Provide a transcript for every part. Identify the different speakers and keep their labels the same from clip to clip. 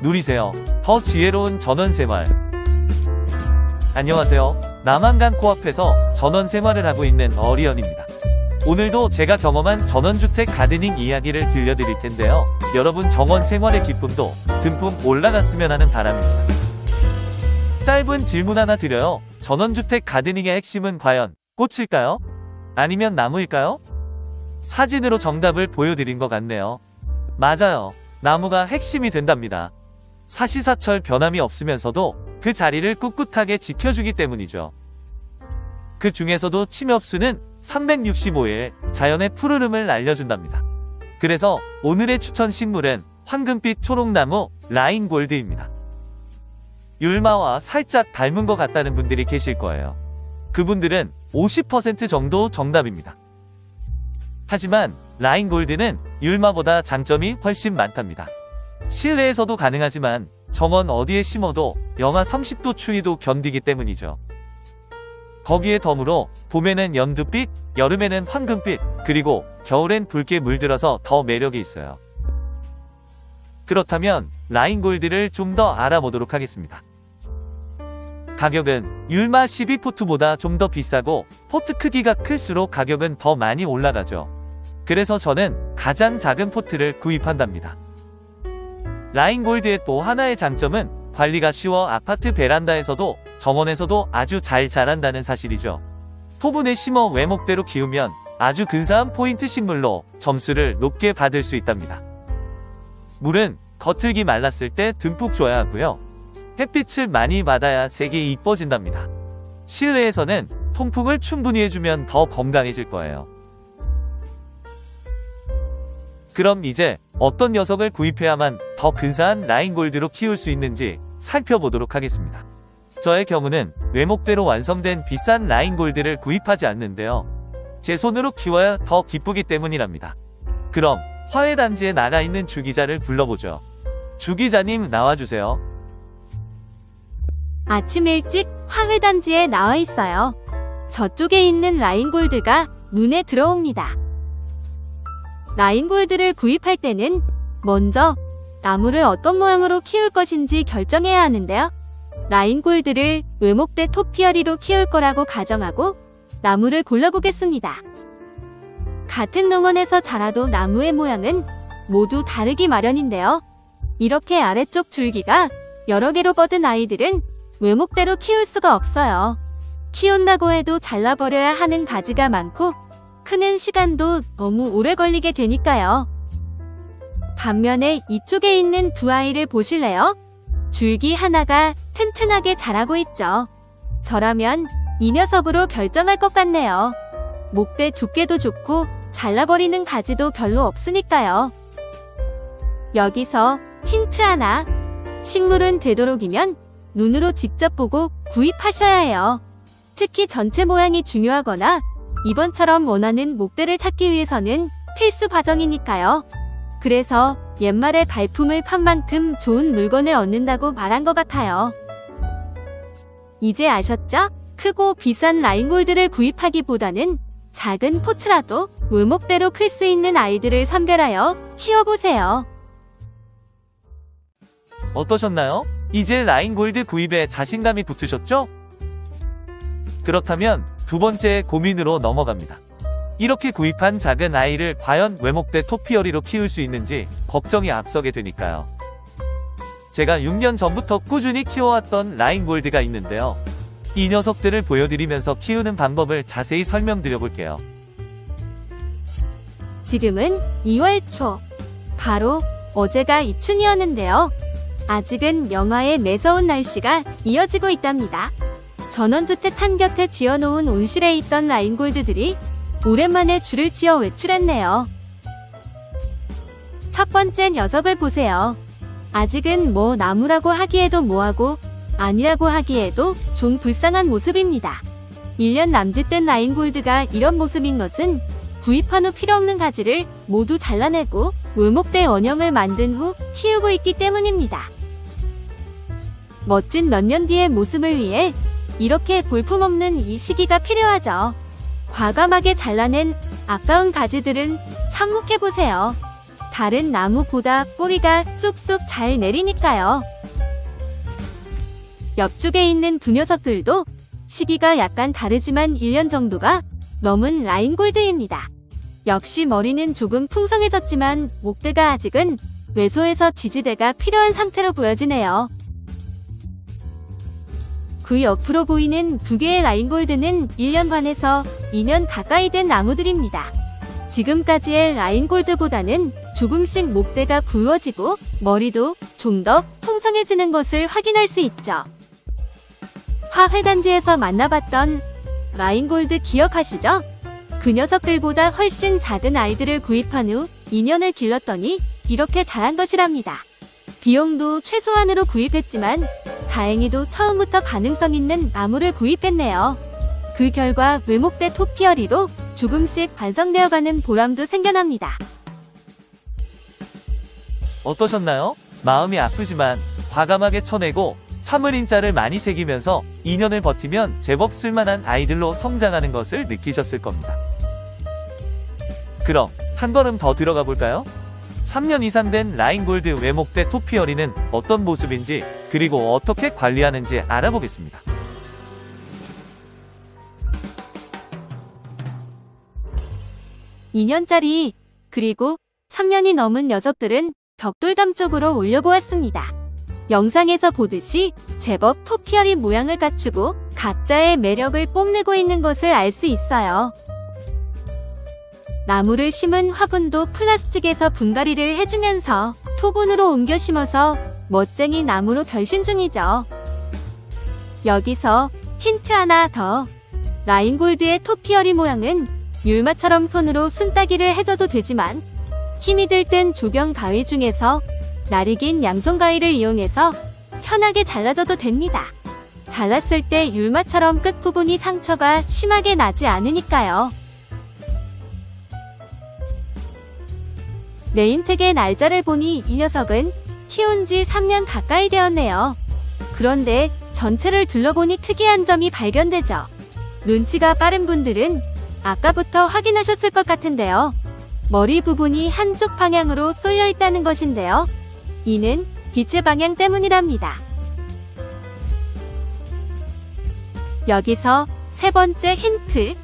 Speaker 1: 누리세요. 더 지혜로운 전원생활. 안녕하세요. 남한강 코앞에서 전원생활을 하고 있는 어리언입니다. 오늘도 제가 경험한 전원주택 가드닝 이야기를 들려드릴 텐데요. 여러분 정원생활의 기쁨도 듬뿍 올라갔으면 하는 바람입니다. 짧은 질문 하나 드려요. 전원주택 가드닝의 핵심은 과연 꽃일까요? 아니면 나무일까요? 사진으로 정답을 보여드린 것 같네요. 맞아요. 나무가 핵심이 된답니다. 사시사철 변함이 없으면서도 그 자리를 꿋꿋하게 지켜주기 때문이죠. 그 중에서도 침엽수는 365일 자연의 푸르름을 알려준답니다. 그래서 오늘의 추천 식물은 황금빛 초록나무 라인골드입니다. 율마와 살짝 닮은 것 같다는 분들이 계실 거예요. 그분들은 50% 정도 정답입니다. 하지만 라인골드는 율마보다 장점이 훨씬 많답니다. 실내에서도 가능하지만 정원 어디에 심어도 영하 30도 추위도 견디기 때문이죠. 거기에 덤으로 봄에는 연두빛, 여름에는 황금빛, 그리고 겨울엔 붉게 물들어서 더 매력이 있어요. 그렇다면 라인골드를 좀 더 알아보도록 하겠습니다. 가격은 율마 12포트보다 좀 더 비싸고 포트 크기가 클수록 가격은 더 많이 올라가죠. 그래서 저는 가장 작은 포트를 구입한답니다. 라인골드의 또 하나의 장점은 관리가 쉬워 아파트 베란다에서도 정원에서도 아주 잘 자란다는 사실이죠. 토분에 심어 외목대로 키우면 아주 근사한 포인트 식물로 점수를 높게 받을 수 있답니다. 물은 겉흙이 말랐을 때 듬뿍 줘야 하고요. 햇빛을 많이 받아야 색이 이뻐진답니다. 실내에서는 통풍을 충분히 해주면 더 건강해질 거예요. 그럼 이제 어떤 녀석을 구입해야만 더 근사한 라인골드로 키울 수 있는지 살펴보도록 하겠습니다. 저의 경우는 외목대로 완성된 비싼 라인골드를 구입하지 않는데요. 제 손으로 키워야 더 기쁘기 때문이랍니다. 그럼 화훼단지에 나가 있는 주기자를 불러보죠. 주기자님 나와주세요.
Speaker 2: 아침 일찍 화훼단지에 나와 있어요. 저쪽에 있는 라인골드가 눈에 들어옵니다. 라인골드를 구입할 때는 먼저 나무를 어떤 모양으로 키울 것인지 결정해야 하는데요. 라인골드를 외목대 토피어리로 키울 거라고 가정하고 나무를 골라보겠습니다. 같은 농원에서 자라도 나무의 모양은 모두 다르기 마련인데요. 이렇게 아래쪽 줄기가 여러 개로 뻗은 아이들은 외목대로 키울 수가 없어요. 키운다고 해도 잘라버려야 하는 가지가 많고 크는 시간도 너무 오래 걸리게 되니까요. 반면에 이쪽에 있는 두 아이를 보실래요? 줄기 하나가 튼튼하게 자라고 있죠. 저라면 이 녀석으로 결정할 것 같네요. 목대 두께도 좋고 잘라버리는 가지도 별로 없으니까요. 여기서 힌트 하나. 식물은 되도록이면 눈으로 직접 보고 구입하셔야 해요. 특히 전체 모양이 중요하거나 이번처럼 원하는 목대를 찾기 위해서는 필수 과정이니까요. 그래서 옛말에 발품을 판 만큼 좋은 물건을 얻는다고 말한 것 같아요. 이제 아셨죠? 크고 비싼 라인골드를 구입하기보다는 작은 포트라도 외목대로 클 수 있는 아이들을 선별하여 키워보세요.
Speaker 1: 어떠셨나요? 이제 라인골드 구입에 자신감이 붙으셨죠? 그렇다면 두 번째 고민으로 넘어갑니다. 이렇게 구입한 작은 아이를 과연 외목대 토피어리로 키울 수 있는지 걱정이 앞서게 되니까요. 제가 6년 전부터 꾸준히 키워왔던 라인골드가 있는데요. 이 녀석들을 보여드리면서 키우는 방법을 자세히 설명드려 볼게요.
Speaker 2: 지금은 2월 초, 바로 어제가 입춘이었는데요. 아직은 영하의 매서운 날씨가 이어지고 있답니다. 전원주택 한곁에 지어놓은 온실에 있던 라인골드들이 오랜만에 줄을 지어 외출했네요. 첫 번째 녀석을 보세요. 아직은 뭐 나무라고 하기에도 뭐하고 아니라고 하기에도 좀 불쌍한 모습입니다. 1년 남짓된 라인골드가 이런 모습인 것은 구입한 후 필요없는 가지를 모두 잘라내고 외목대 원형을 만든 후 키우고 있기 때문입니다. 멋진 몇 년 뒤의 모습을 위해 이렇게 볼품없는 이 시기가 필요하죠. 과감하게 잘라낸 아까운 가지들은 삽목해보세요. 다른 나무보다 뿌리가 쑥쑥 잘 내리니까요. 옆쪽에 있는 두 녀석들도 시기가 약간 다르지만 1년 정도가 넘은 라인골드입니다. 역시 머리는 조금 풍성해졌지만 목대가 아직은 외소해서 지지대가 필요한 상태로 보여지네요. 그 옆으로 보이는 두 개의 라인골드는 1년 반에서 2년 가까이 된 나무들입니다. 지금까지의 라인골드보다는 조금씩 목대가 굵어지고 머리도 좀 더 풍성해지는 것을 확인할 수 있죠. 화훼단지에서 만나봤던 라인골드 기억하시죠? 그 녀석들보다 훨씬 작은 아이들을 구입한 후 2년을 길렀더니 이렇게 자란 것이랍니다. 비용도 최소한으로 구입했지만 다행히도 처음부터 가능성 있는 나무를 구입했네요. 그 결과 외목대 토피어리로 조금씩 완성되어가는 보람도 생겨납니다.
Speaker 1: 어떠셨나요? 마음이 아프지만 과감하게 쳐내고 참을 인자를 많이 새기면서 2년을 버티면 제법 쓸만한 아이들로 성장하는 것을 느끼셨을 겁니다. 그럼 한 걸음 더 들어가 볼까요? 3년 이상 된 라인골드 외목대 토피어리는 어떤 모습인지 그리고 어떻게 관리하는지 알아보겠습니다.
Speaker 2: (2년짜리) 그리고 3년이 넘은 녀석들은 벽돌담 쪽으로 올려보았습니다. 영상에서 보듯이 제법 토피어리 모양을 갖추고 각자의 매력을 뽐내고 있는 것을 알 수 있어요. 나무를 심은 화분도 플라스틱에서 분갈이를 해주면서 토분으로 옮겨 심어서 멋쟁이 나무로 변신 중이죠. 여기서 힌트 하나 더. 라인골드의 토피어리 모양은 율마처럼 손으로 순따기를 해줘도 되지만 힘이 들 땐 조경 가위 중에서 날이 긴 양손 가위를 이용해서 편하게 잘라줘도 됩니다. 잘랐을 때 율마처럼 끝부분이 상처가 심하게 나지 않으니까요. 네임택의 날짜를 보니 이 녀석은 키운 지 3년 가까이 되었네요. 그런데 전체를 둘러보니 특이한 점이 발견되죠. 눈치가 빠른 분들은 아까부터 확인하셨을 것 같은데요. 머리 부분이 한쪽 방향으로 쏠려 있다는 것인데요. 이는 빛의 방향 때문이랍니다. 여기서 세 번째 힌트.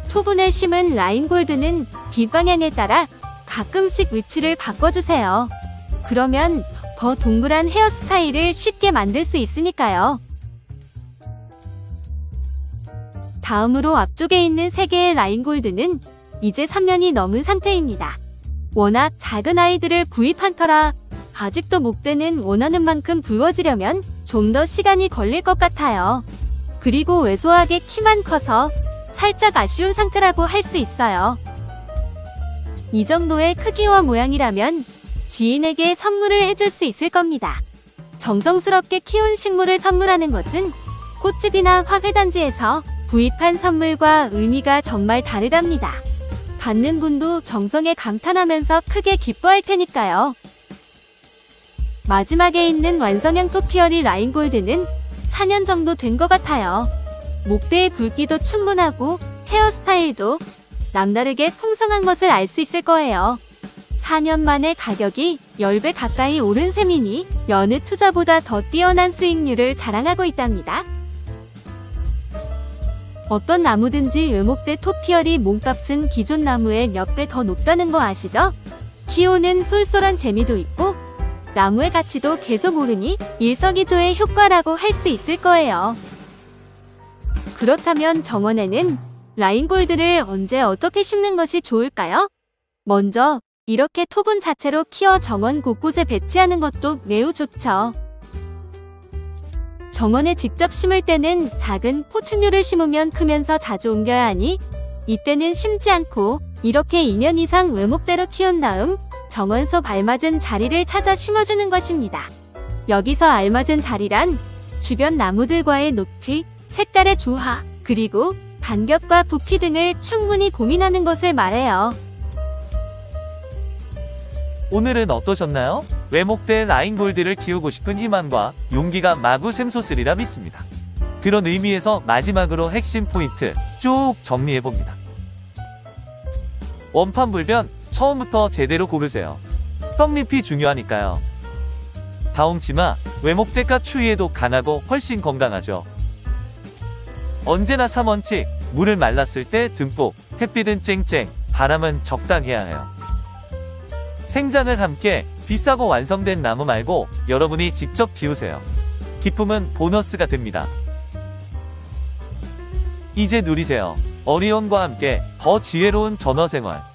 Speaker 2: 토분에 심은 라인골드는 빛 방향에 따라 가끔씩 위치를 바꿔주세요. 그러면 더 동그란 헤어스타일을 쉽게 만들 수 있으니까요. 다음으로 앞쪽에 있는 3개의 라인골드는 이제 3년이 넘은 상태입니다. 워낙 작은 아이들을 구입한 터라 아직도 목대는 원하는 만큼 굵어지려면 좀 더 시간이 걸릴 것 같아요. 그리고 왜소하게 키만 커서 살짝 아쉬운 상태라고 할 수 있어요. 이 정도의 크기와 모양이라면 지인에게 선물을 해줄 수 있을 겁니다. 정성스럽게 키운 식물을 선물하는 것은 꽃집이나 화훼단지에서 구입한 선물과 의미가 정말 다르답니다. 받는 분도 정성에 감탄하면서 크게 기뻐할 테니까요. 마지막에 있는 완성형 토피어리 라인골드는 4년 정도 된 것 같아요. 목대의 굵기도 충분하고 헤어스타일도 남다르게 풍성한 것을 알 수 있을 거예요. 4년 만에 가격이 10배 가까이 오른 셈이니 여느 투자보다 더 뛰어난 수익률을 자랑하고 있답니다. 어떤 나무든지 외목대 토피어리 몸값은 기존 나무의 몇 배 더 높다는 거 아시죠? 키우는 쏠쏠한 재미도 있고 나무의 가치도 계속 오르니 일석이조의 효과라고 할 수 있을 거예요. 그렇다면 정원에는 라인골드를 언제 어떻게 심는 것이 좋을까요? 먼저 이렇게 토분 자체로 키워 정원 곳곳에 배치하는 것도 매우 좋죠. 정원에 직접 심을 때는 작은 포트류를 심으면 크면서 자주 옮겨야 하니 이때는 심지 않고 이렇게 2년 이상 외목대로 키운 다음 정원 속 알맞은 자리를 찾아 심어주는 것입니다. 여기서 알맞은 자리란 주변 나무들과의 높이, 색깔의 조화, 그리고 간격과 부피 등을 충분히 고민하는 것을 말해요.
Speaker 1: 오늘은 어떠셨나요? 외목대 라인골드를 키우고 싶은 희망과 용기가 마구 샘솟으리라 믿습니다. 그런 의미에서 마지막으로 핵심 포인트 쭉 정리해봅니다. 원판불변 처음부터 제대로 고르세요. 떡잎이 중요하니까요. 다홍치마, 외목대가 추위에도 강하고 훨씬 건강하죠. 언제나 3원칙, 물을 말랐을 때 듬뿍, 햇빛은 쨍쨍, 바람은 적당해야 해요. 생장을 함께 비싸고 완성된 나무 말고 여러분이 직접 키우세요. 기쁨은 보너스가 됩니다. 이제 누리세요. 어리언과 함께 더 지혜로운 전어생활.